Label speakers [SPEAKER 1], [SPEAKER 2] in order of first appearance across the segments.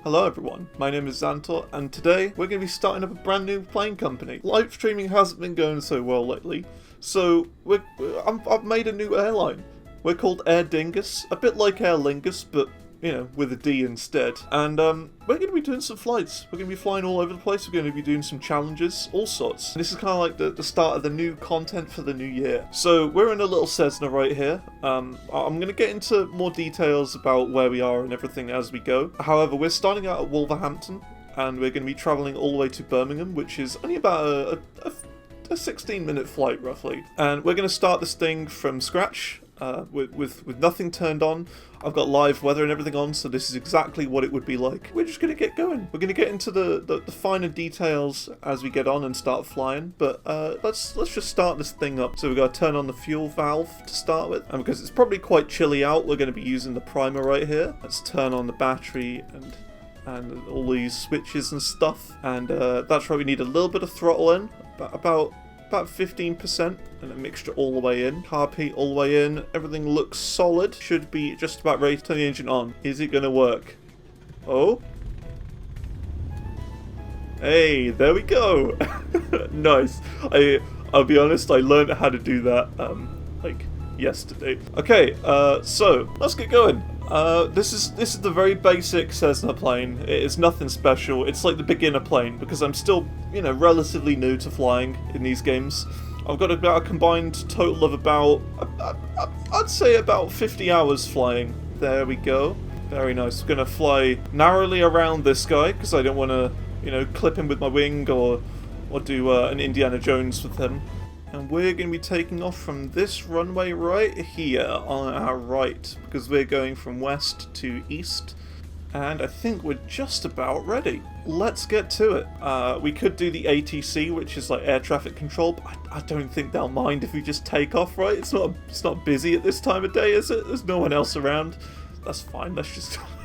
[SPEAKER 1] Hello everyone, my name is Zantor, and today we're going to be starting up a brand new plane company. Live streaming hasn't been going so well lately, so I've made a new airline. We're called Air Dingus, a bit like Aer Lingus, but you know, with a D instead. And we're going to be doing some flights. We're going to be flying all over the place. We're going to be doing some challenges, all sorts. And this is kind of like the start of the new content for the new year. So we're in a little Cessna right here. I'm going to get into more details about where we are and everything as we go. However, we're starting out at Wolverhampton, and we're going to be travelling all the way to Birmingham, which is only about a 16-minute flight, roughly. And we're going to start this thing from scratch. With nothing turned on. I've got live weather and everything on, so this is exactly what it would be like. We're just going to get going. We're going to get into the finer details as we get on and start flying, but let's just start this thing up. So we've got to turn on the fuel valve to start with, and because it's probably quite chilly out, we're going to be using the primer right here. Let's turn on the battery and all these switches and stuff, and that's right, we need a little bit of throttle in, about 15%, and a mixture all the way in. Carb heat all the way in. Everything looks solid. Should be just about ready to turn the engine on. Is it going to work? Oh. Hey, there we go. Nice. I'll be honest, I learned how to do that like yesterday. Okay, so let's get going. This is the very basic Cessna plane. It is nothing special. It's like the beginner plane because I'm still, you know, relatively new to flying in these games. I've got about a combined total of about, I'd say about 50 hours flying. There we go. Very nice. I'm going to fly narrowly around this guy because I don't want to, you know, clip him with my wing or do an Indiana Jones with him. And we're going to be taking off from this runway right here on our right, because we're going from west to east, and I think we're just about ready. Let's get to it. We could do the ATC, which is like air traffic control, but I don't think they'll mind if we just take off, right? It's not busy at this time of day, is it? There's no one else around. That's fine, let's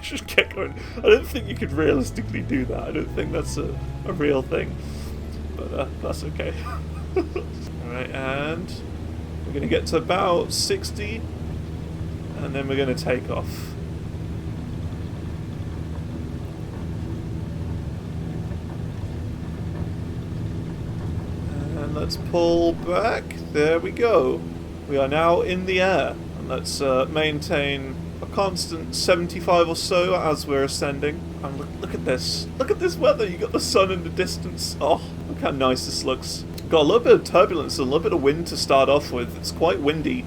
[SPEAKER 1] just get going. I don't think you could realistically do that. I don't think that's a real thing, but that's okay. Alright, and we're going to get to about 60, and then we're going to take off. And let's pull back. There we go. We are now in the air, and let's maintain a constant 75 or so as we're ascending. And look at this. Look at this weather. You got the sun in the distance. Oh, look how nice this looks. Got a little bit of turbulence, a little bit of wind to start off with. It's quite windy.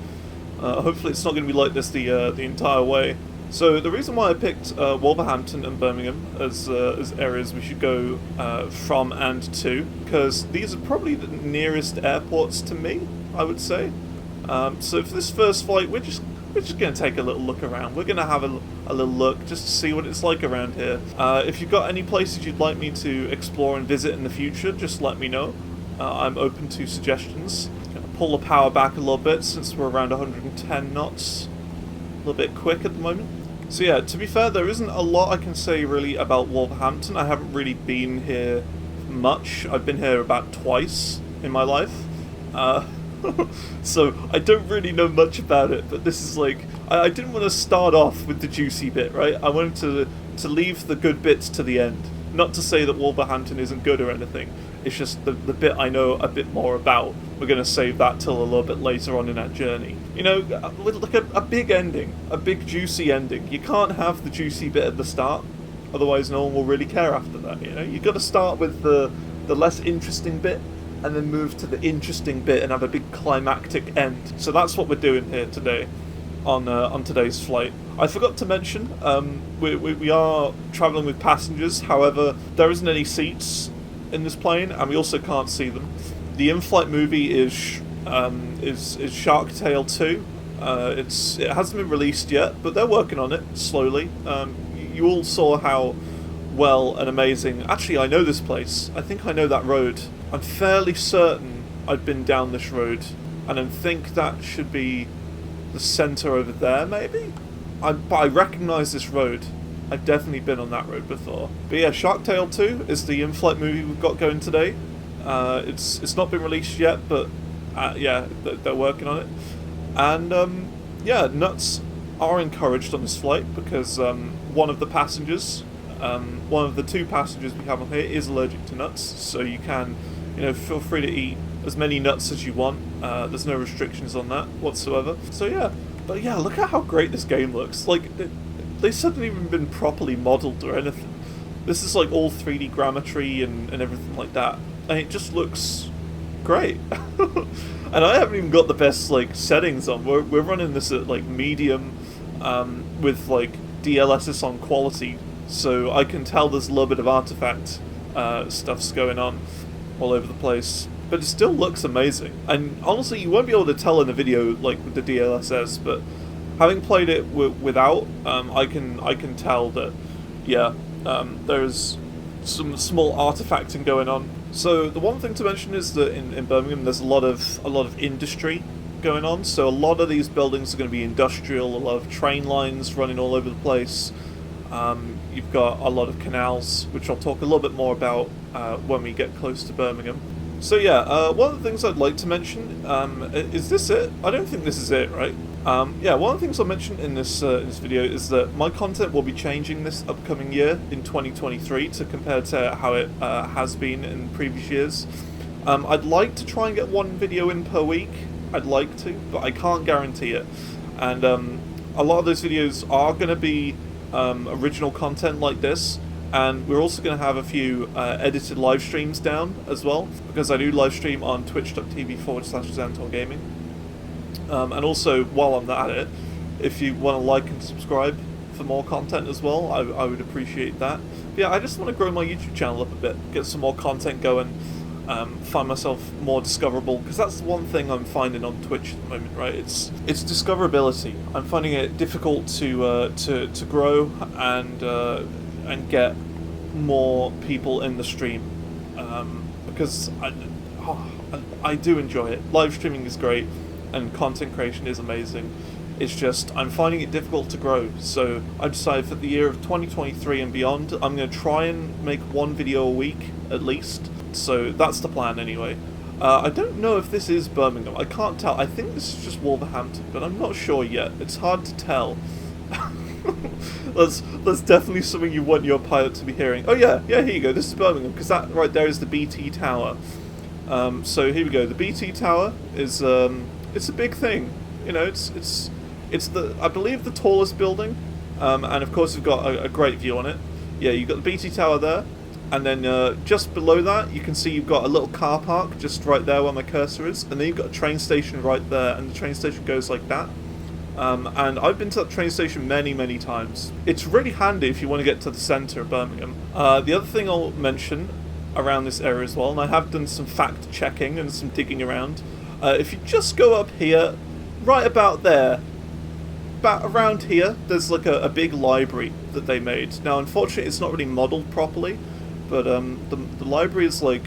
[SPEAKER 1] Hopefully it's not going to be like this the entire way. So the reason why I picked Wolverhampton and Birmingham as areas we should go from and to, because these are probably the nearest airports to me, I would say. So for this first flight, we're just going to take a little look around. We're going to have a little look just to see what it's like around here. If you've got any places you'd like me to explore and visit in the future, just let me know. I'm open to suggestions. Gonna pull the power back a little bit since we're around 110 knots. A little bit quick at the moment. So yeah, to be fair, there isn't a lot I can say really about Wolverhampton. I haven't really been here much. I've been here about twice in my life. So I don't really know much about it, but this is like, I didn't want to start off with the juicy bit, right? I wanted to leave the good bits to the end. Not to say that Wolverhampton isn't good or anything. It's just the bit I know a bit more about. We're going to save that till a little bit later on in our journey. You know, with like a big ending, a big juicy ending. You can't have the juicy bit at the start, otherwise no one will really care after that. You know, you've got to start with the less interesting bit, and then move to the interesting bit and have a big climactic end. So that's what we're doing here today on today's flight. I forgot to mention, we are travelling with passengers. However, there isn't any seats in this plane, and we also can't see them. The in-flight movie is Shark Tale 2. It hasn't been released yet, but they're working on it slowly. You all saw how well and amazing. Actually, I know this place. I think I know that road. I'm fairly certain I've been down this road, and I think that should be the centre over there, maybe? But I recognise this road. I've definitely been on that road before. But yeah, Shark Tale 2 is the in-flight movie we've got going today. It's not been released yet, but yeah, they're working on it. And yeah, nuts are encouraged on this flight because one of the passengers One of the 2 passengers we have on here is allergic to nuts, so you can, feel free to eat as many nuts as you want. There's no restrictions on that whatsoever. So yeah, but yeah, look at how great this game looks. Like, this hasn't even been properly modelled or anything. This is like all 3D grammetry and everything like that, and it just looks great. And I haven't even got the best like settings on. We're running this at like medium, with like DLSS on quality, so I can tell there's a little bit of artifact stuff's going on all over the place. But it still looks amazing. And honestly, you won't be able to tell in the video like with the DLSS, but having played it without, I can tell that, yeah, there's some small artifacting going on. So the one thing to mention is that in Birmingham there's a lot of industry going on. So a lot of these buildings are going to be industrial. A lot of train lines running all over the place. You've got a lot of canals, which I'll talk a little bit more about when we get close to Birmingham. So yeah, one of the things I'd like to mention, is this it? I don't think this is it, right? Yeah, one of the things I'll mention in this video is that my content will be changing this upcoming year in 2023 to compare to how it has been in previous years. I'd like to try and get 1 video in per week. I'd like to, but I can't guarantee it. And a lot of those videos are going to be original content like this. And we're also going to have a few edited live streams down as well, because I do live stream on twitch.tv/Zantor Gaming. And also, while I'm at it, if you want to like and subscribe for more content as well, I would appreciate that. But yeah, I just want to grow my YouTube channel up a bit, get some more content going, find myself more discoverable, because that's the one thing I'm finding on Twitch at the moment, right? It's discoverability. I'm finding it difficult to grow and get more people in the stream, because I do enjoy it. Live streaming is great and content creation is amazing. It's just I'm finding it difficult to grow, so I decided for the year of 2023 and beyond I'm going to try and make 1 video a week at least. So that's the plan anyway. I don't know if this is Birmingham. I can't tell. I think this is just Wolverhampton, but I'm not sure yet. It's hard to tell. That's definitely something you want your pilot to be hearing. Oh yeah, here you go. This is Birmingham, because that right there is the BT Tower. So here we go. The BT Tower is it's a big thing. It's the, I believe, the tallest building, and of course we've got a great view on it. Yeah, you've got the BT Tower there, and then just below that you can see you've got a little car park just right there where my cursor is, and then you've got a train station right there, and the train station goes like that. And I've been to that train station many times. It's really handy if you want to get to the centre of Birmingham. The other thing I'll mention around this area as well, and I have done some fact checking and some digging around, if you just go up here, right about there, about around here, there's like a big library that they made. Now unfortunately it's not really modelled properly, but the library is like,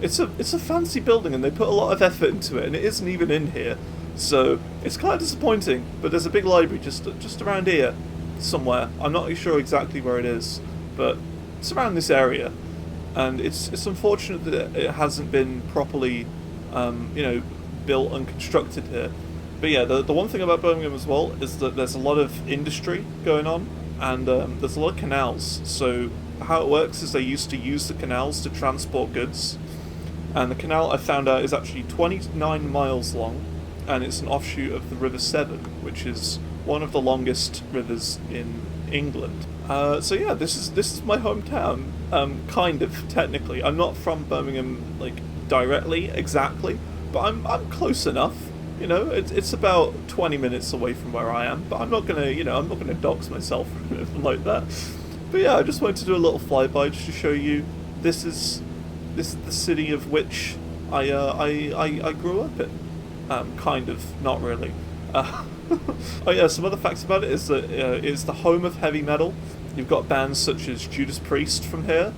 [SPEAKER 1] it's a fancy building and they put a lot of effort into it, and it isn't even in here. So it's kind of disappointing, but there's a big library just around here somewhere. I'm not sure exactly where it is, but it's around this area, and it's unfortunate that it hasn't been properly built and constructed here. But yeah, the one thing about Birmingham as well is that there's a lot of industry going on, and there's a lot of canals. So how it works is they used to use the canals to transport goods, and the canal, I found out, is actually 29 miles long, and it's an offshoot of the River Severn, which is one of the longest rivers in England. So yeah, this is my hometown, kind of, technically. I'm not from Birmingham, like, directly, exactly, but I'm close enough. It's about 20 minutes away from where I am, but I'm not gonna, I'm not gonna dox myself or anything like that. But yeah, I just wanted to do a little flyby just to show you this is the city of which I grew up in. Kind of, not really. Oh yeah, some other facts about it is that it's the home of heavy metal. You've got bands such as Judas Priest from here.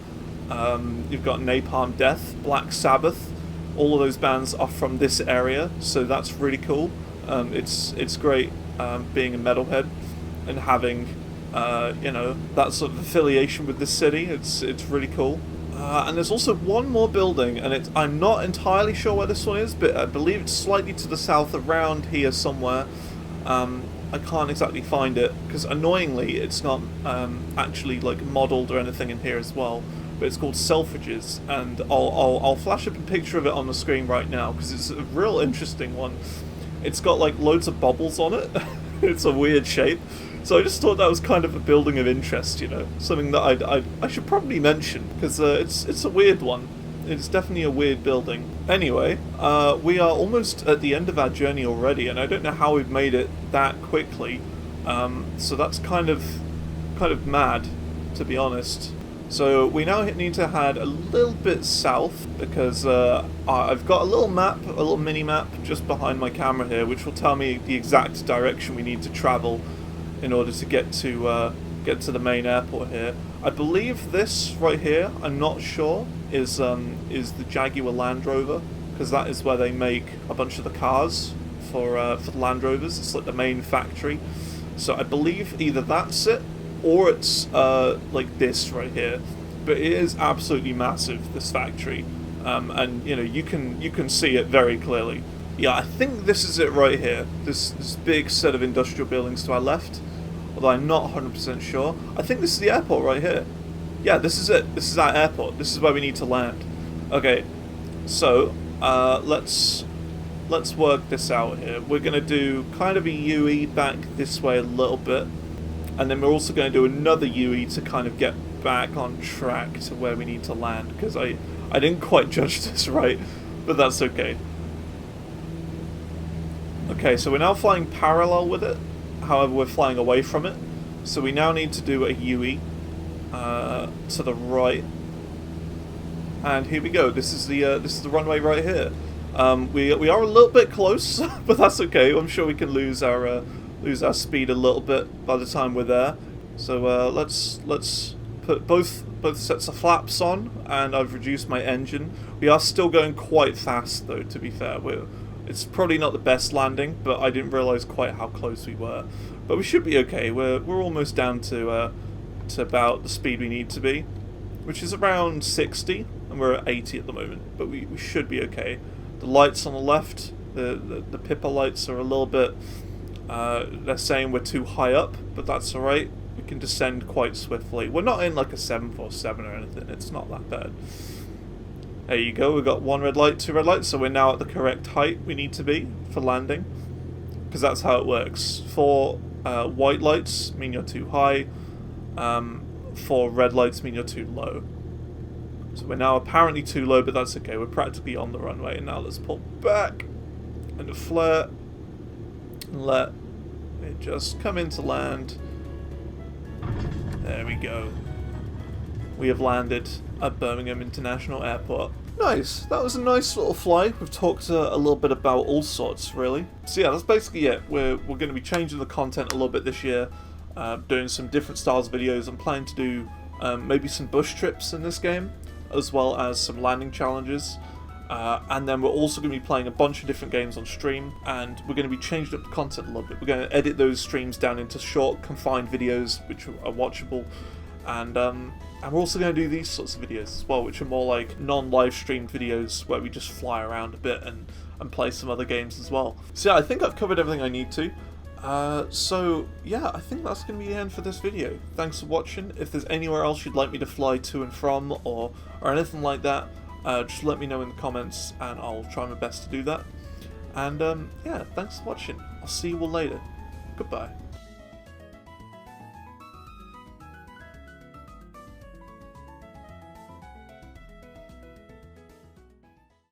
[SPEAKER 1] You've got Napalm Death, Black Sabbath. All of those bands are from this area, so that's really cool. It's great being a metalhead and having that sort of affiliation with this city. It's really cool. And there's also one more building, and I'm not entirely sure where this one is, but I believe it's slightly to the south, around here somewhere. I can't exactly find it, because annoyingly it's not actually like modelled or anything in here as well. But it's called Selfridges, and I'll flash up a picture of it on the screen right now, because it's a real interesting one. It's got like loads of bubbles on it. It's a weird shape. So I just thought that was kind of a building of interest, you know, something that I should probably mention, because it's a weird one. It's definitely a weird building. Anyway, we are almost at the end of our journey already, and I don't know how we've made it that quickly. So that's kind of mad, to be honest. So we now need to head a little bit south, because I've got a little map, a little mini map just behind my camera here, which will tell me the exact direction we need to travel in order to get to the main airport here. I believe this right here, I'm not sure, is the Jaguar Land Rover, because that is where they make a bunch of the cars for the Land Rovers. It's like the main factory. So I believe either that's it, or it's like this right here. But it is absolutely massive, this factory, and you know, you can see it very clearly. Yeah, I think this is it right here. This big set of industrial buildings to our left. Although I'm not 100% sure. I think this is the airport right here. Yeah, this is it. This is our airport. This is where we need to land. Okay, so let's work this out here. We're gonna do kind of a UE back this way a little bit, and then we're also going to do another UE to kind of get back on track to where we need to land, because I didn't quite judge this right, but that's okay. Okay, so we're now flying parallel with it. However, we're flying away from it, so we now need to do a UE to the right. And here we go. This is the runway right here. We are a little bit close, but that's okay. I'm sure we can lose our speed a little bit by the time we're there. So let's put both sets of flaps on, and I've reduced my engine. We are still going quite fast, though. To be fair, it's probably not the best landing, but I didn't realise quite how close we were. But we should be okay. We're almost down to about the speed we need to be, which is around 60, and we're at 80 at the moment. But we should be okay. The lights on the left, the Pippa lights are a little bit. They're saying we're too high up, but that's all right. We can descend quite swiftly. We're not in like a 747 or anything. It's not that bad. There you go, we've got one red light, two red lights, so we're now at the correct height we need to be for landing. Because that's how it works. 4 white lights mean you're too high, 4 red lights mean you're too low. So we're now apparently too low, but that's okay, we're practically on the runway. And now let's pull back into flare, and let it just come into land. There we go. We have landed at Birmingham International Airport. Nice, that was a nice little flight. We've talked a little bit about all sorts, really. So yeah, that's basically it. We're going to be changing the content a little bit this year, doing some different styles of videos. I'm planning to do maybe some bush trips in this game, as well as some landing challenges. And then we're also going to be playing a bunch of different games on stream, and we're going to be changing up the content a little bit. We're going to edit those streams down into short, confined videos, which are watchable. And we're also going to do these sorts of videos as well, which are more like non-live streamed videos where we just fly around a bit and play some other games as well. So yeah, I think I've covered everything I need to. So yeah, I think that's going to be the end for this video. Thanks for watching. If there's anywhere else you'd like me to fly to and from, or anything like that, just let me know in the comments and I'll try my best to do that. And yeah, thanks for watching. I'll see you all later. Goodbye.